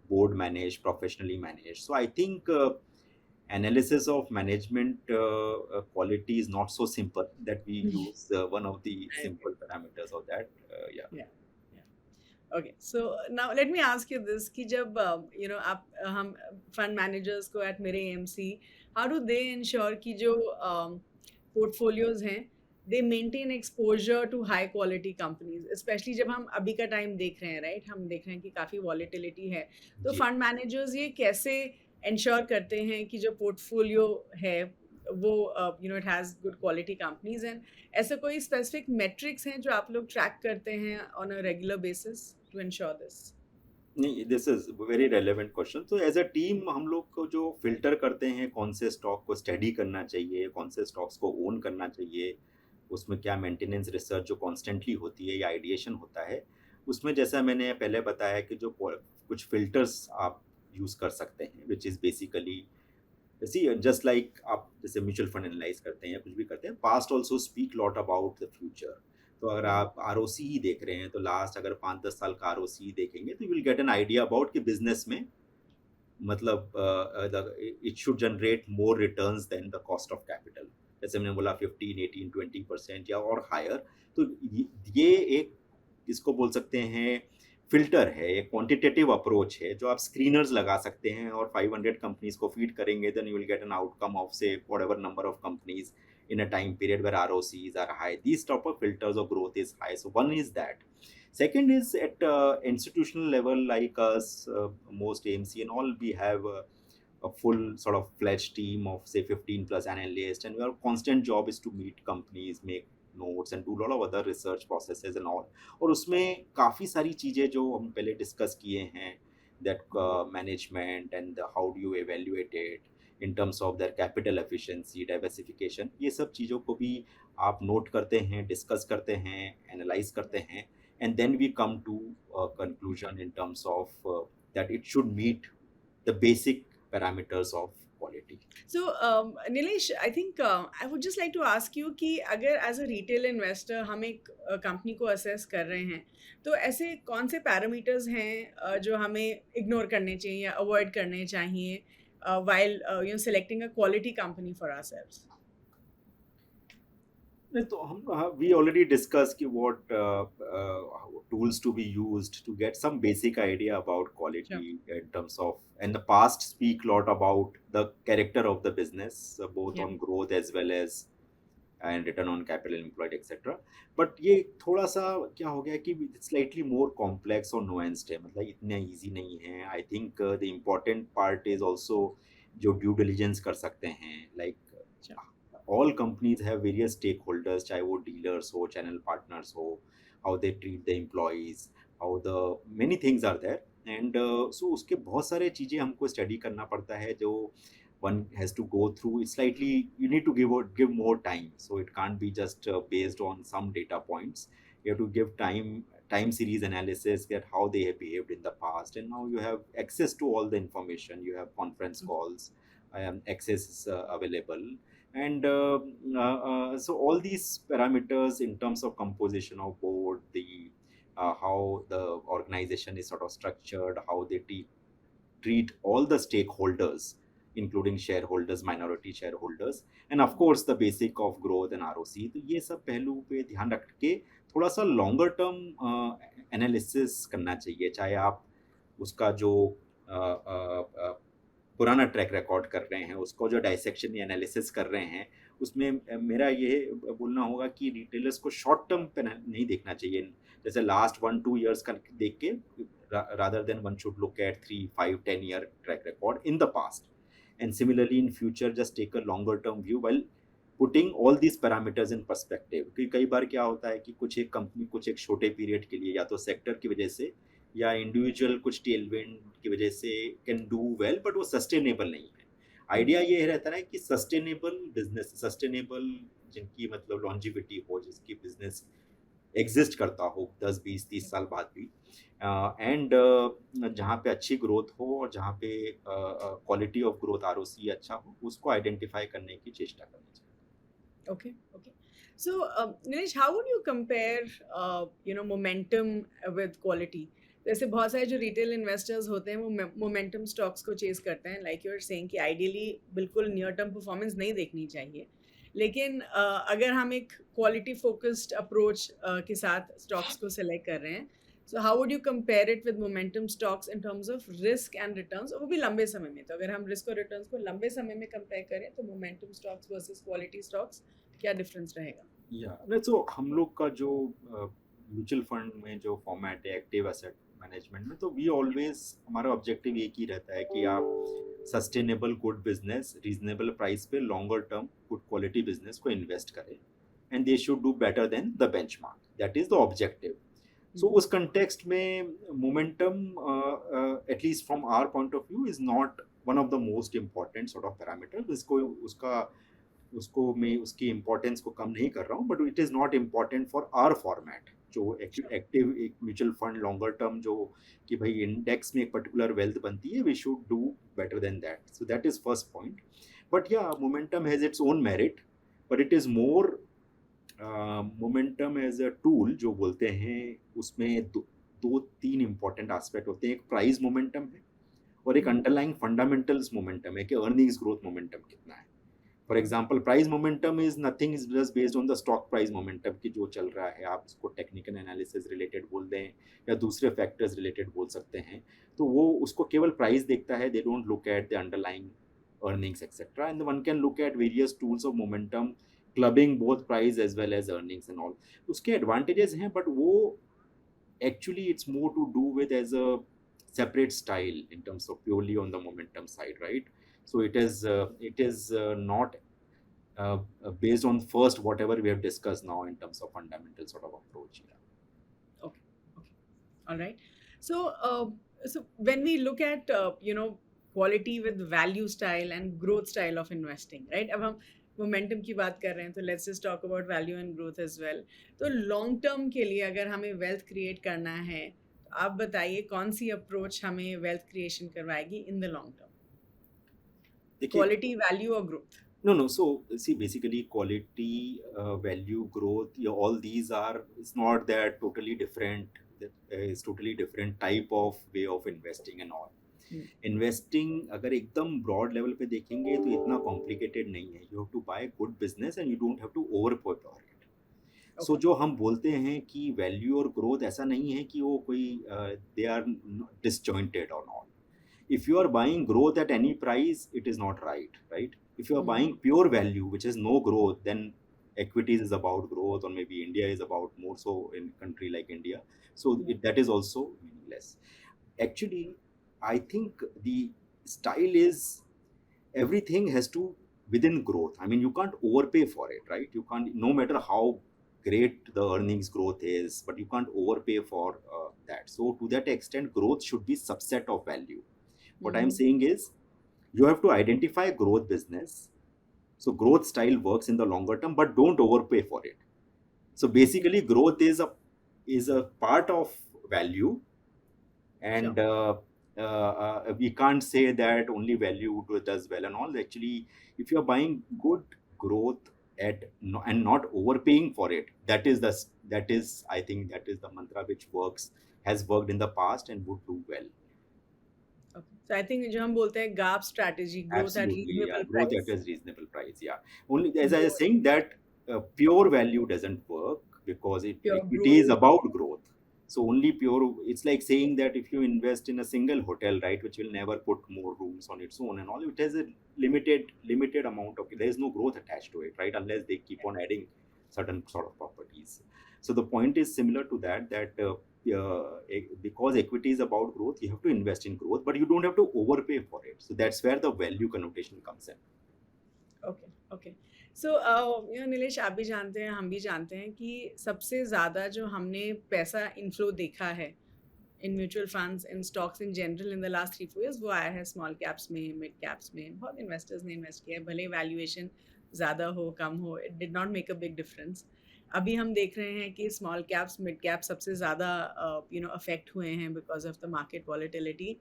board managed, professionally managed. So I think analysis of management quality is not so simple that we use one of the simple parameters of that. Yeah. Okay, so now let me ask you this कि जब आप हम fund managers को at मेरे AMC, how do they ensure कि जो portfolios हैं they maintain exposure to high quality companies, especially जब हम अभी का time देख रहे हैं, right? हम देख रहे हैं कि काफ़ी volatility है, तो fund managers ये कैसे ensure करते हैं कि जो portfolio है वो it has good quality companies, and ऐसे कोई specific metrics हैं जो आप लोग track करते हैं on a regular basis to ensure this? नहीं, this is very relevant question. तो एज अ टीम हम लोग को जो फिल्टर करते हैं कौन से स्टॉक को स्टडी करना चाहिए, कौन से स्टॉक्स को ओन करना चाहिए, उसमें क्या मेंटेनेंस रिसर्च जो कॉन्स्टेंटली होती है या आइडिएशन होता है, उसमें जैसा मैंने पहले बताया कि जो कुछ फिल्टर्स आप यूज़ कर सकते हैं, which is basically just like आप जैसे म्यूचुअल फंड एनालाइज करते हैं या कुछ भी करते हैं, past also speak lot about the future. तो अगर आप ROC ही देख रहे हैं तो लास्ट अगर 5-10 साल का ROC देखेंगे तो you will get an idea about कि बिजनेस में मतलब it should generate more returns than the cost of capital. जैसे मैंने बोला 15-18-20% या और हायर. तो ये एक इसको बोल सकते हैं फिल्टर है, एक क्वांटिटेटिव अप्रोच है जो आप स्क्रीनर्स लगा सकते हैं और 500 कंपनीज को फीड करेंगे, then you will get an outcome of से whatever number of companies in a time period where ROCs are high. These type of filters of growth is high. So one is that. Second is at institutional level like us, most AMC and all, we have a full sort of fledged team of say 15 plus analysts, and our constant job is to meet companies, make notes and do a lot of other research processes and all. और उसमें काफ़ी सारी चीज़ें जो हम पहले discuss किए हैं, that management and how do you evaluate it, in terms of their capital efficiency, diversification, ये सब चीज़ों को भी आप नोट करते हैं, डिस्कस करते हैं, एनालाइज करते हैं, and then we come to conclusion in terms of that it should meet the basic parameters of quality. So, Nilesh, I think I would just like to ask you कि अगर as a retail investor हम एक company को assess कर रहे हैं, तो ऐसे कौन से पैरामीटर्स हैं जो हमें इग्नोर करने चाहिए या अवॉइड करने चाहिए while selecting a quality company for ourselves? नहीं तो हम वी ऑलरेडी डिस्कस कि what tools to be used to get some basic idea about Sure. Quality in terms of in the past speak lot about the character of the business both Yeah. On growth as well as and return on capital employed etcetera. But ये थोड़ा सा क्या हो गया कि slightly more complex और nuanced है, मतलब इतना इजी नहीं है. I think the important part is also जो ड्यू डिलिजेंस कर सकते हैं, like Sure. all companies have various stakeholders, चाहे वो dealers हो, channel partners हो, how they treat the employees, how the many things are there, and so उसके बहुत सारे चीज़ें हमको स्टडी करना पड़ता है जो one has to go through. It's slightly you need to give more time, so it can't be just based on some data points. You have to give time series analysis, get how they have behaved in the past, and now you have access to all the information. You have conference calls, access is available, and so all these parameters in terms of composition of board, the how the organization is sort of structured, how they treat all the stakeholders, including shareholders, minority shareholders, and of course the basic of growth and ROC. तो ये सब पहलू पे ध्यान रख के थोड़ा सा लॉन्गर टर्म एनालिसिस करना चाहिए, चाहे आप उसका जो पुराना ट्रैक रिकॉर्ड कर रहे हैं, उसको जो डाइसेक्शन या एनालिसिस कर रहे हैं, उसमें मेरा ये बोलना होगा कि रिटेलर्स को शॉर्ट टर्म पे नहीं देखना चाहिए, जैसे लास्ट 1-2 years का देख के, rather than one should look at 3-5-10 year track record in the past, and similarly in future just take a longer term view while putting all these parameters in perspective. क्योंकि कई बार क्या होता है कि कुछ एक कंपनी कुछ एक छोटे पीरियड के लिए या तो सेक्टर की वजह से या इंडिविजुअल कुछ टेलविंड की वजह से कैन डू वेल, बट वो सस्टेनेबल नहीं है. आइडिया ये रहता है कि सस्टेनेबल बिजनेस, सस्टेनेबल जिनकी मतलब लॉन्जिविटी हो, जिसकी बिजनेस एग्जिस्ट करता हो 10-20-30 साल बाद भी, एंड जहाँ पे अच्छी ग्रोथ हो और जहाँ पे क्वालिटी ऑफ ग्रोथ ROC अच्छा हो, उसको आइडेंटिफाई करने की चेष्टा करनी चाहिए. Okay, okay. So, Nilesh, how would you compare, momentum with quality? जैसे बहुत सारे जो रिटेल इन्वेस्टर्स होते हैं वो मोमेंटम स्टॉक्स को चेज करते हैं, लाइक यू आर सेइंग कि आइडियली बिल्कुल नियर टर्म परफॉर्मेंस नहीं देखनी चाहिए, लेकिन अगर हम एक क्वालिटी फोकस्ड अप्रोच के साथ स्टॉक्स को सिलेक्ट कर रहे हैं, so how would you compare it with momentum stocks in terms of risk and returns, और वो भी लंबे समय में? तो अगर हम रिस्क और रिटर्न्स को लंबे समय में कंपेयर करें तो momentum stocks versus quality stocks क्या डिफरेंस रहेगा? या सो हम लोग का जो म्यूचुअल फंड में जो फॉर्मेट है एक्टिव एसेट मैनेजमेंट में, तो वी ऑलवेज हमारा ऑब्जेक्टिव एक ही रहता है कि आप sustainable good business reasonable price पे longer term good quality business को इन्वेस्ट करें, and they should do better than the benchmark. That is the objective. So उस कंटेक्स्ट में momentum at least from our point of view is not one of the most important sort of parameter. उसको मैं उसकी importance को कम नहीं कर रहा हूँ, but it is not important for our format. जो एक्टिव एक म्यूचुअल फंड लॉन्गर टर्म जो कि भाई इंडेक्स में एक पर्टिकुलर वेल्थ बनती है, we should do better than that. So that is first point. But या momentum has its own merit, but it is more momentum as a tool जो बोलते हैं, उसमें दो तीन इंपॉर्टेंट एस्पेक्ट होते हैं. एक प्राइस मोमेंटम है और एक अंडरलाइंग फंडामेंटल्स मोमेंटम है कि अर्निंग्स ग्रोथ मोमेंटम कितना है. For example price momentum is nothing, is just based on the stock price momentum की जो चल रहा है. आप इसको टेक्निकल एनालिसिस रिलेटेड बोल दें या दूसरे फैक्टर्स रिलेटेड बोल सकते हैं. तो वो उसको केवल प्राइस देखता है, they don't look at the underlying earnings etc, and one can look at various tools of momentum clubbing both price as well as earnings and all. उसके advantages हैं, but वो actually it's more to do with as a separate style in terms of purely on the momentum side, right? So it is not based on first whatever we have discussed now in terms of fundamental sort of approach. Yeah. Okay, all right. So, so when we look at quality with value style and growth style of investing, right? अब हम momentum की बात कर रहे हैं तो let's just talk about value and growth as well. तो long term के लिए अगर हमें वेल्थ क्रिएट करना है तो आप बताइए कौन सी अप्रोच हमें वेल्थ क्रिएशन करवाएगी इन द लॉन्ग टर्म, देखिए, क्वालिटी, वैल्यू और growth? no, so see, basically quality, value, growth, yeah, all these are, it's not that totally different, that is totally different type of way of investing and all. Investing अगर एकदम broad level पे देखेंगे तो इतना complicated नहीं है. You have to buy good business and you don't have to over for it. So जो हम बोलते हैं कि वैल्यू और ग्रोथ, ऐसा नहीं है कि वो कोई दे आर डिसजॉइंटेड और not. If you are buying growth at any price, it is not right, right? If you are buying pure value, which is no growth, then equities is about growth, or maybe India is about more so in a country like India. So that is also meaningless. Actually, I think the style is everything has to within growth. I mean, you can't overpay for it, right? You can't, no matter how great the earnings growth is, but you can't overpay for that. So to that extent, growth should be subset of value. What I'm saying is, you have to identify growth business. So growth style works in the longer term, but don't overpay for it. So basically, growth is a part of value, and we can't say that only value does well and all. Actually, if you are buying good growth and not overpaying for it, that is, I think that is the mantra which has worked in the past and would do well. So I think जो हम बोलते हैं GAP strategy, growth at Absolutely, yeah. reasonable Growth price. at a reasonable price, yeah. Only as I was saying that pure value doesn't work because Pure it growth. is about growth. So only pure, it's like saying that if you invest in a single hotel, right, which will never put more rooms on its own and all, it has a limited amount of, there is no growth attached to it, right, unless they keep on adding certain sort of properties. So the point is similar to that because equity is about growth, you have to invest in growth, but you don't have to overpay for it. So that's where the value connotation comes in. Okay. So Nilesh, आप भी जानते हैं, हम भी जानते हैं कि सबसे ज़्यादा जो हमने पैसा इनफ्लो देखा है in mutual funds, in stocks in general in the last 3-4 years, वो आया है स्मॉल कैप्स में, मिड कैप्स में. बहुत इन्वेस्टर्स ने इन्वेस्ट किया है, भले वैल्यूएशन ज़्यादा हो कम हो, it did not make a big difference. अभी हम देख रहे हैं कि स्मॉल कैप्स, मिड कैप्स सबसे ज़्यादा अफेक्ट हुए हैं because of the market volatility.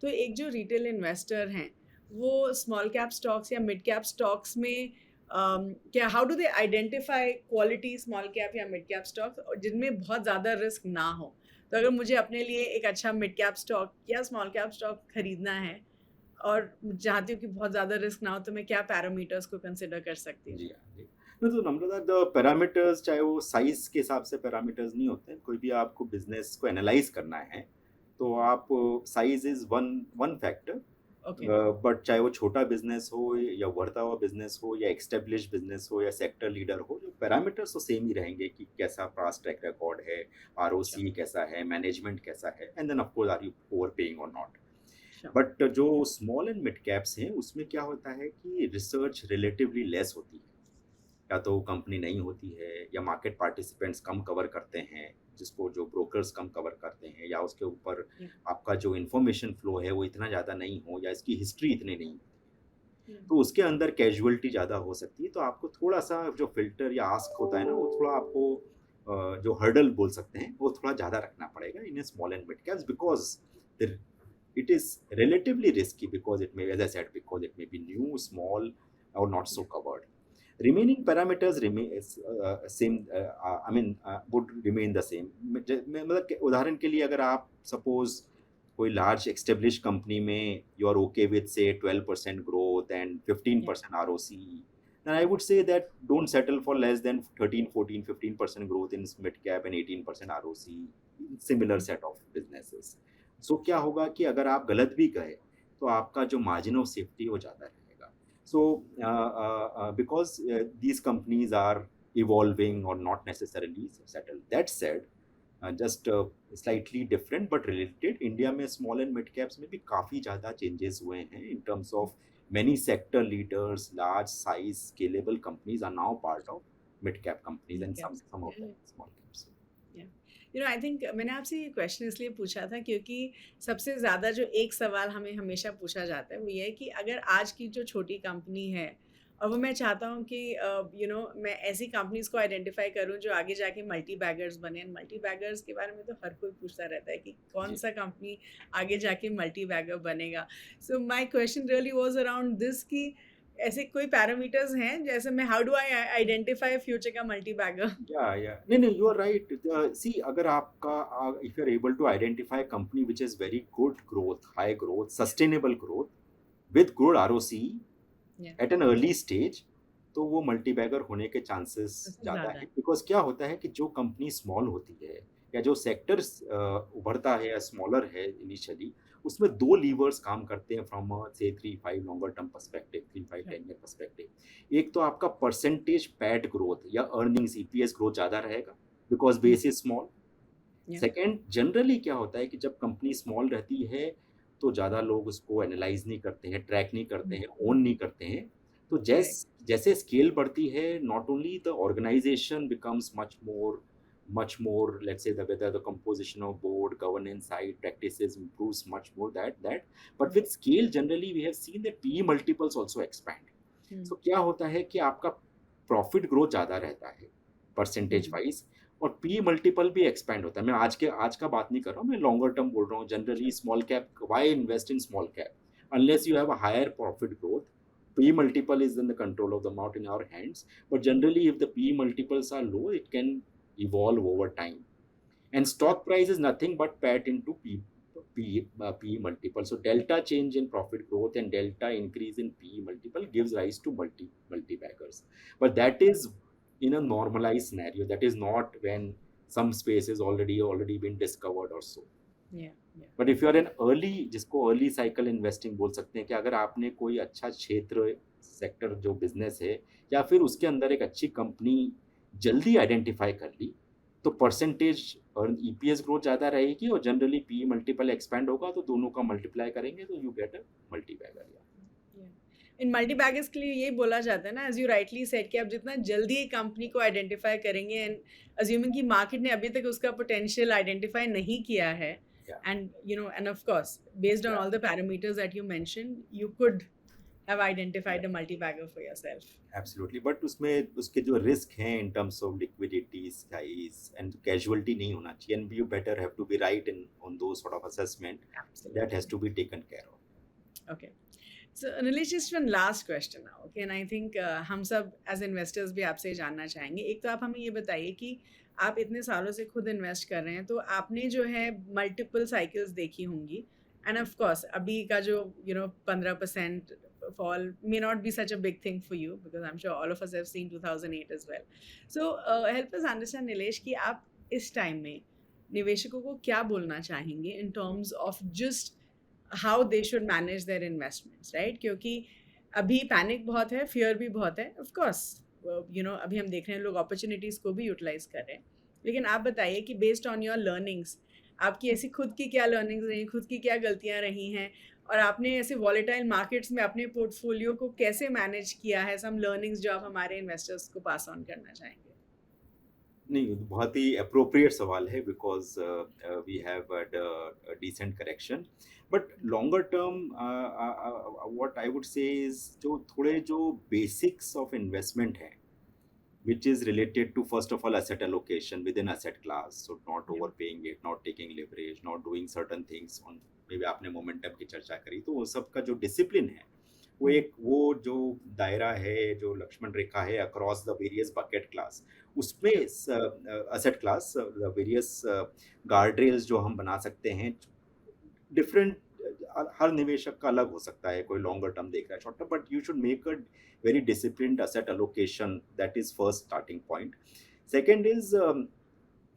तो एक जो रिटेल इन्वेस्टर हैं, वो स्मॉल कैप स्टॉक्स या मिड कैप स्टॉक्स में क्या, how do they identify quality small cap या मिड कैप स्टॉक्स जिनमें बहुत ज़्यादा रिस्क ना हो? तो अगर मुझे अपने लिए एक अच्छा मिड कैप स्टॉक या स्मॉल कैप स्टॉक खरीदना है और चाहती हूँ कि बहुत ज़्यादा रिस्क ना हो, तो मैं क्या पैरामीटर्स को कंसिडर कर सकती हूँ? जी हाँ, जी. तो नम्रता, द पैरामीटर्स, चाहे वो साइज के हिसाब से पैरामीटर्स नहीं होते हैं. कोई भी आपको बिजनेस को एनालाइज करना है तो आप, size is one factor. But चाहे वो छोटा बिजनेस हो या बढ़ता हुआ बिजनेस हो या एक्स्टेब्लिश बिजनेस हो या सेक्टर लीडर हो, जो पैरामीटर्स तो सेम ही रहेंगे कि कैसा पास्ट ट्रैक रिकॉर्ड है, आरओसी कैसा है, मैनेजमेंट कैसा है, and then of course are you overpaying और नॉट. बट जो स्मॉल एंड मिड कैप्स हैं, उसमें क्या होता है कि रिसर्च रिलेटिवली लेस होती है. या तो कंपनी नहीं होती है, या मार्केट पार्टिसिपेंट्स कम कवर करते हैं, जिसको जो ब्रोकर्स कम कवर करते हैं, या उसके ऊपर आपका जो इन्फॉर्मेशन फ्लो है वो इतना ज़्यादा नहीं हो, या इसकी हिस्ट्री इतनी नहीं होती, तो उसके अंदर कैजुअलिटी ज़्यादा हो सकती है. तो आपको थोड़ा सा जो फिल्टर या आस्क होता है ना, वो थोड़ा आपको जो हर्डल बोल सकते हैं, वो थोड़ा ज़्यादा रखना पड़ेगा in a small and mid caps, because it is relatively risky, because it may, as I said, because it may be new, small, or not so covered. Remaining parameters same, would remain the same. मतलब उदाहरण के लिए, अगर आप suppose कोई large establish company में you are okay with से 12% growth and 15% ROC, then I would say that don't settle for less than 13, 14, 15% growth in mid cap and 18% ROC in similar set of businesses. So क्या होगा कि अगर आप गलत भी गए तो आपका जो मार्जिन ऑफ सेफ्टी वो ज़्यादा रहेगा. So because these companies are evolving or not necessarily settled. That said, just slightly different but related, India में small and mid caps में भी काफ़ी ज़्यादा changes हुए हैं in terms of many sector leaders, large size scalable companies are now part of mid cap companies and some of them small caps. I think मैंने आपसे ये क्वेश्चन इसलिए पूछा था क्योंकि सबसे ज़्यादा जो एक सवाल हमें हमेशा पूछा जाता है वो ये है कि अगर आज की जो छोटी कंपनी है और वो मैं चाहता हूँ कि मैं ऐसी कंपनीज को आइडेंटिफाई करूँ जो आगे जाके मल्टी बैगर्स बने। मल्टी बैगर्स के बारे में तो हर कोई पूछता रहता है कि कौन जी सा कंपनी आगे जाके मल्टी बैगर बनेगा। So my question really was around this कि ऐसे कोई पैरामीटर्स हैं जैसे मैं how do I identify future का मल्टी बैगर। या नहीं नहीं, यू आर राइट। सी, अगर आपका if you are able to identify company which is very good growth, high growth, sustainable growth with good ROC at an early stage, तो वो multibagger होने के चांसेस ज़्यादा ज़्यादा है। बिकॉज क्या होता है कि जो कंपनी स्मॉल होती है या जो सेक्टर उभरता है या स्मॉलर है इनिशियली, उसमें दो लीवर्स काम करते हैं फ्रॉम से 3-5 longer term perspective, 3-5-10 year perspective. एक तो आपका परसेंटेज पैट ग्रोथ या अर्निंग्स ईपीएस ग्रोथ ज़्यादा रहेगा because base is small. Second, generally क्या होता है कि जब कंपनी स्मॉल रहती है तो ज़्यादा लोग उसको एनालाइज नहीं करते हैं, ट्रैक नहीं करते हैं, ओन नहीं करते हैं। तो जैसे स्केल बढ़ती है, not only the organisation becomes much more, let's say, the composition of board governance side practices improves much more, that but with scale generally we have seen that PE multiples also expand. So क्या होता है कि आपका profit growth ज़्यादा रहता है percentage wise, और P multiple भी एक्सपैंड होता है। मैं आज का बात नहीं कर रहा हूँ, मैं लॉन्गर टर्म बोल रहा हूँ। Generally small cap, why invest in small cap unless you have a higher profit growth? P multiple is in the control of the not in our hands, but generally if the P multiples are low, it can evolve over time. And stock price is nothing but pat into P multiple. So delta change in profit growth and delta increase in P multiple gives rise to multi baggers. But that is in a normalized scenario. That is not when some space is already been discovered or so. But if you are an early, जिसको early cycle investing बोल सकते हैं, कि अगर आपने कोई अच्छा क्षेत्र, सेक्टर, जो बिजनेस है या फिर उसके अंदर एक अच्छी कंपनी जल्दी आइडेंटिफाई कर ली, तो परसेंटेज और ईपीएस ग्रोथ ज़्यादा रहेगी और जनरली पी मल्टीपल एक्सपैंड होगा, तो दोनों का मल्टीप्लाई करेंगे तो you get a multi bagger. इन मल्टी बैगर्स के लिए यही बोला जाता है ना, एज यू राइटली सेड, कि आप जितना जल्दी कंपनी को आइडेंटिफाई करेंगे एंड अज्यूमिंग कि मार्केट ने अभी तक उसका पोटेंशियल आइडेंटिफाई नहीं किया है, and of course based on all the parameters that you mentioned you could have identified a multi-bagger for yourself. Absolutely, but उसमें उसके जो रिस्क हैं in terms of liquidity, size and casualty नहीं होना चाहिए, and you better have to be right in on दो sort of assessment that has to be taken care of. Okay. So Nilesh, just one last question now, okay? And I think हम सब as investors भी आपसे जानना चाहेंगे। एक तो आप हमें ये बताइए कि आप इतने सालों से खुद इन्वेस्ट कर रहे हैं, तो आपने जो है मल्टीपल साइकिल्स देखी होंगी, एंड ऑफ कोर्स अभी का जो 15% fall may not be such a big thing for you because I'm sure all of us have seen 2008 as well. So help us understand, Nilesh, कि आप इस टाइम में निवेशकों को क्या बोलना चाहेंगे in terms of just how they should manage their investments, right? क्योंकि अभी पैनिक बहुत है, फियर भी बहुत है, ऑफ कोर्स अभी हम देख रहे हैं लोग अपॉर्चुनिटीज़ को भी यूटिलाइज कर रहे हैं, लेकिन आप बताइए कि बेस्ड ऑन योर लर्निंग्स, आपकी ऐसी खुद की क्या लर्निंग्स रही, खुद की क्या गलतियां रही हैं, और आपने ऐसे वॉलेटाइल मार्केट्स में अपने पोर्टफोलियो को कैसे मैनेज किया है, सम लर्निंग्स जो आप हमारे इन्वेस्टर्स को पास ऑन करना चाहेंगे? नहीं, बहुत ही अप्रोप्रिएट सवाल है because we have decent correction, but longer term what I would say is जो बेसिक्स ऑफ इन्वेस्टमेंट है which is related to, first of all, asset allocation within asset class. So not overpaying it, not taking leverage, not doing certain things on, maybe आपने momentum की चर्चा करी, तो वो सब का जो डिसिप्लिन है, वो जो दायरा है, जो लक्ष्मण रेखा है across the various bucket class, उसमें asset class various guard rails जो हम बना सकते हैं, डिफरेंट, हर निवेशक का अलग हो सकता है, कोई लॉन्गर टर्म देख रहा है, short term, but you should make a very disciplined asset allocation. That is first starting point. Second is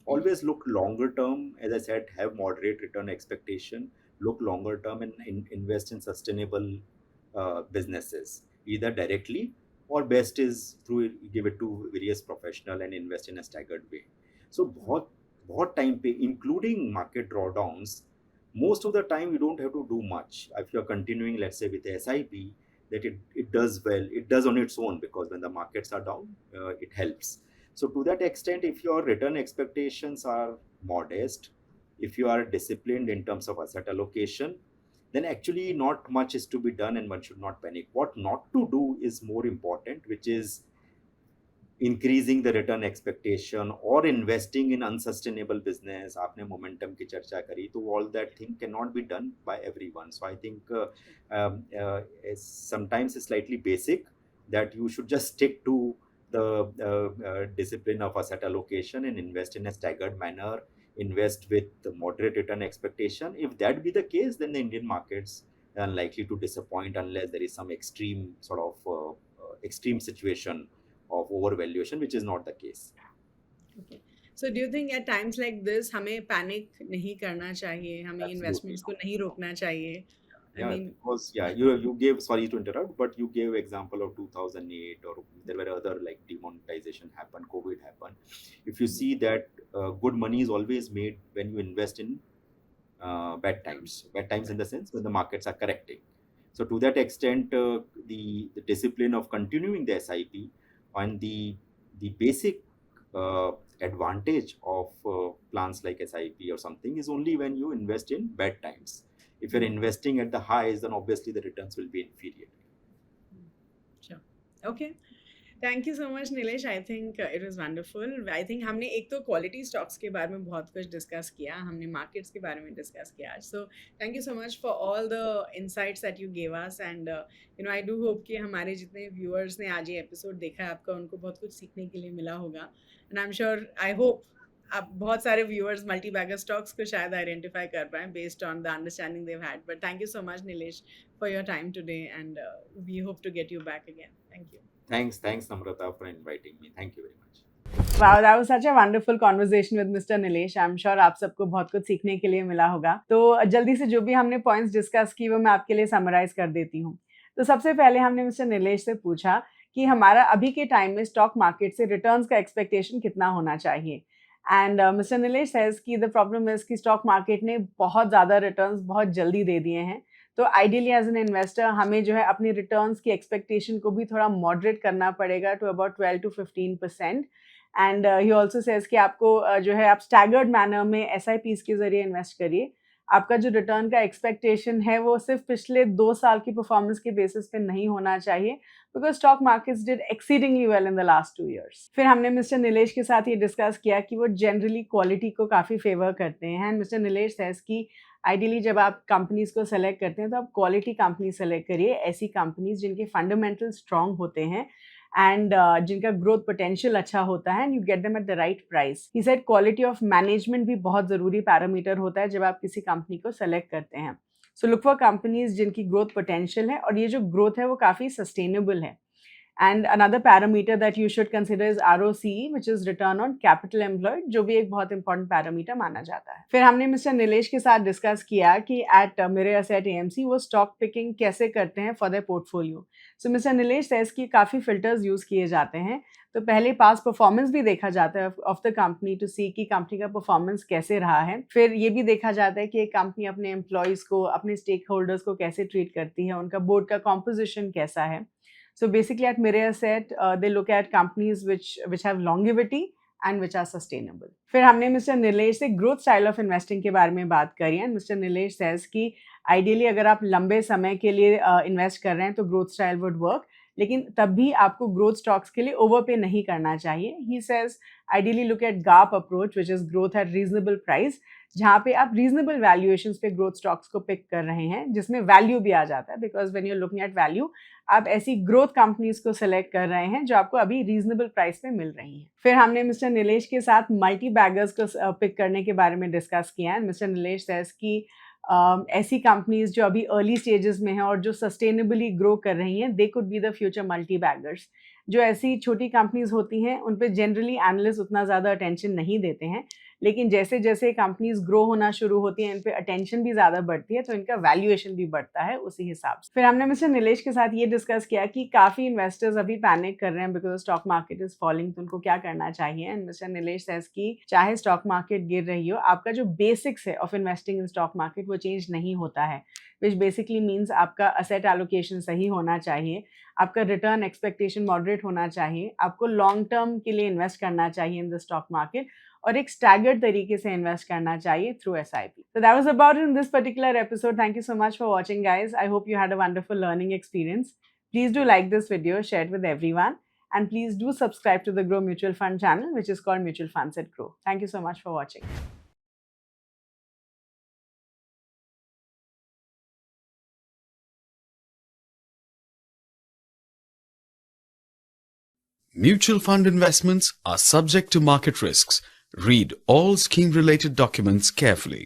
always look longer term. As I said, have moderate return expectation, look longer term, and invest in sustainable businesses, either directly or best is through give it to various professional and invest in a staggered way. So बहुत time पे, including market drawdowns, most of the time you don't have to do much. If you are continuing, let's say, with the SIP, that it does well, it does on its own, because when the markets are down, it helps. So to that extent, if your return expectations are modest, if you are disciplined in terms of asset allocation, then actually not much is to be done and one should not panic. What not to do is more important, which is increasing the return expectation or investing in unsustainable business. आपने momentum की चर्चा करी, तो all that thing cannot be done by everyone. So I think sometimes it's slightly basic that you should just stick to the discipline of asset allocation and invest in a staggered manner, invest with the moderate return expectation. If that be the case, then the Indian markets are unlikely to disappoint unless there is some extreme sort of extreme situation of overvaluation, which is not the case. Okay. So do you think at times like this हमें panic नहीं करना चाहिए, हमें Absolutely investments को not. नहीं रोकना चाहिए? I Yeah, mean, because you gave, sorry to interrupt, but you gave example of 2008, or there were other like demonetization happened, COVID happened. If you see that good money is always made when you invest in bad times in the sense when the markets are correcting. So to that extent, the discipline of continuing the SIP and the basic advantage of plans like SIP or something is only when you invest in bad times. If you're investing at the highs, then obviously the returns will be inferior. sure. Okay. Thank you so much Nilesh. I think it was wonderful. I think हमने एक तो quality stocks के बारे में बहुत कुछ discuss किया, हमने मार्केट्स के बारे में डिस्कस किया आज. So thank you so much for all the insights that you gave us. And you know I do hope कि हमारे जितने व्यूअर्स ने आज ये एपिसोड देखा है आपका, उनको बहुत कुछ सीखने के लिए मिला होगा. And I am sure, I hope आप बहुत सारे व्यूअर्स मल्टी बैगर स्टॉक्स को शायद आइडेंटिफाई कर पाएँ based on the understanding they've had. But thank you so much Nilesh for your time today, and we hope to get you back again. Thank you. Thanks, Namrata, for inviting me. Thank you very much. Wow, that was such a wonderful conversation with Mr. Nilesh. I'm sure आप सबको बहुत कुछ सीखने के लिए मिला होगा. तो जल्दी से जो भी हमने पॉइंट्स डिस्कस की वो मैं आपके लिए समराइज कर देती हूँ. तो सबसे पहले हमने मिस्टर निलेश से पूछा कि हमारा अभी के टाइम में स्टॉक मार्केट से रिटर्न्स का एक्सपेक्टेशन कितना होना चाहिए. एंड मिस्टर निलेश सेज कि द प्रॉब्लम इज कि स्टॉक मार्केट ने बहुत ज़्यादा रिटर्न्स बहुत जल्दी दे दिए हैं. तो आइडियली एज एन इन्वेस्टर हमें जो है अपनी रिटर्न्स की एक्सपेक्टेशन को भी थोड़ा मॉडरेट करना पड़ेगा to about 12 to 15%. And he also says कि आपको जो है आप स्टैगर्ड मैनर में SIPs के ज़रिए इन्वेस्ट करिए. आपका जो रिटर्न का एक्सपेक्टेशन है वो सिर्फ पिछले 2 साल की परफॉर्मेंस के बेसिस पे नहीं होना चाहिए, because stock markets did exceedingly well in the last 2 years. फिर हमने मिस्टर निलेश के साथ ये डिस्कस किया कि वो जनरली क्वालिटी को काफ़ी फेवर करते हैं. एंड मिस्टर निलेश सेज कि आइडियली जब आप कंपनीज को सेलेक्ट करते हैं तो आप क्वालिटी कंपनी सेलेक्ट करिए, ऐसी कंपनीज जिनके फंडामेंटल स्ट्रॉन्ग होते हैं एंड जिनका ग्रोथ पोटेंशियल अच्छा होता है, and you get them at the right price. He said quality of management भी बहुत ज़रूरी पैरामीटर होता है जब आप किसी कंपनी को सेलेक्ट करते हैं. सो लुक फॉर कंपनीज जिनकी ग्रोथ पोटेंशियल है और ये जो ग्रोथ है वो काफ़ी सस्टेनेबल है. And another parameter that you should consider is ROCE, which is return on capital employed, जो भी एक बहुत important parameter माना जाता है. फिर हमने मिस्टर निलेश के साथ डिस्कस किया कि एट मेरे एसेट AMC वो स्टॉक पिकिंग कैसे करते हैं for their portfolio. So mister Nilesh says कि काफ़ी फिल्टर्स यूज़ किए जाते हैं. तो पहले पास परफॉर्मेंस भी देखा जाता है ऑफ द कंपनी टू सी कि कंपनी का परफॉर्मेंस कैसे रहा है. फिर ये भी देखा जाता है कि एक कंपनी अपने एम्प्लॉयज़ को, अपने स्टेक होल्डर्स को कैसे ट्रीट करती है, उनका बोर्ड का कॉम्पोजिशन कैसा है. So basically at Mirae Asset, they look at companies which have longevity and which are sustainable. फिर हमने मिस्टर निलेश से ग्रोथ स्टाइल ऑफ इन्वेस्टिंग के बारे में बात करी है. मिस्टर निलेश सेज कि आइडियली अगर आप लंबे समय के लिए इन्वेस्ट कर रहे हैं तो ग्रोथ स्टाइल वुड वर्क, लेकिन तब भी आपको ग्रोथ स्टॉक्स के लिए ओवरपे नहीं करना चाहिए. He says ideally look at GARP approach, which is growth at reasonable price, जहाँ पे आप रीजनेबल वैल्यूएशंस पे ग्रोथ स्टॉक्स को पिक कर रहे हैं जिसमें वैल्यू भी आ जाता है, because when you are looking at value आप ऐसी ग्रोथ कंपनीज को सिलेक्ट कर रहे हैं जो आपको अभी रीजनेबल प्राइस पे मिल रही हैं. फिर हमने मिस्टर निलेश के साथ मल्टी बैगर्स को पिक करने के बारे में डिस्कस किया है. मिस्टर निलेश सेज कि ऐसी कंपनीज जो अभी अर्ली स्टेजेस में हैं और जो सस्टेनेबली ग्रो कर रही हैं, they could be the future multi beggars. जो ऐसी छोटी कंपनीज होती हैं उन पे जनरली एनालिस्ट उतना ज़्यादा अटेंशन नहीं देते हैं, लेकिन जैसे जैसे कंपनीज ग्रो होना शुरू होती हैं, इन पे अटेंशन भी ज़्यादा बढ़ती है, तो इनका वैल्यूएशन भी बढ़ता है उसी हिसाब से। फिर हमने मिस्टर नीलेश के साथ ये डिस्कस किया कि काफ़ी इन्वेस्टर्स अभी पैनिक कर रहे हैं because stock market is falling, तो उनको क्या करना चाहिए। एंड मिस्टर नीलेश सेज कि चाहे स्टॉक मार्केट गिर रही हो, आपका जो बेसिक्स है of investing in stock market वो चेंज नहीं होता है, विच बेसिकली मीन्स आपका असेट एलोकेशन सही होना चाहिए, आपका रिटर्न एक्सपेक्टेशन मॉडरेट होना चाहिए, आपको लॉन्ग टर्म के लिए इन्वेस्ट करना चाहिए इन द स्टॉक मार्केट, और एक स्टैगर्ड तरीके से इन्वेस्ट करना चाहिए through SIP. So that was about it in this particular episode. Thank you so much for watching, guys. I hope you had a wonderful learning experience. Please do like this video, share it with everyone, and please do subscribe to the Grow Mutual Fund channel, which is called Mutual Funds at Grow. Thank you so much for watching. Mutual fund investments are subject to market risks. Read all scheme-related documents carefully.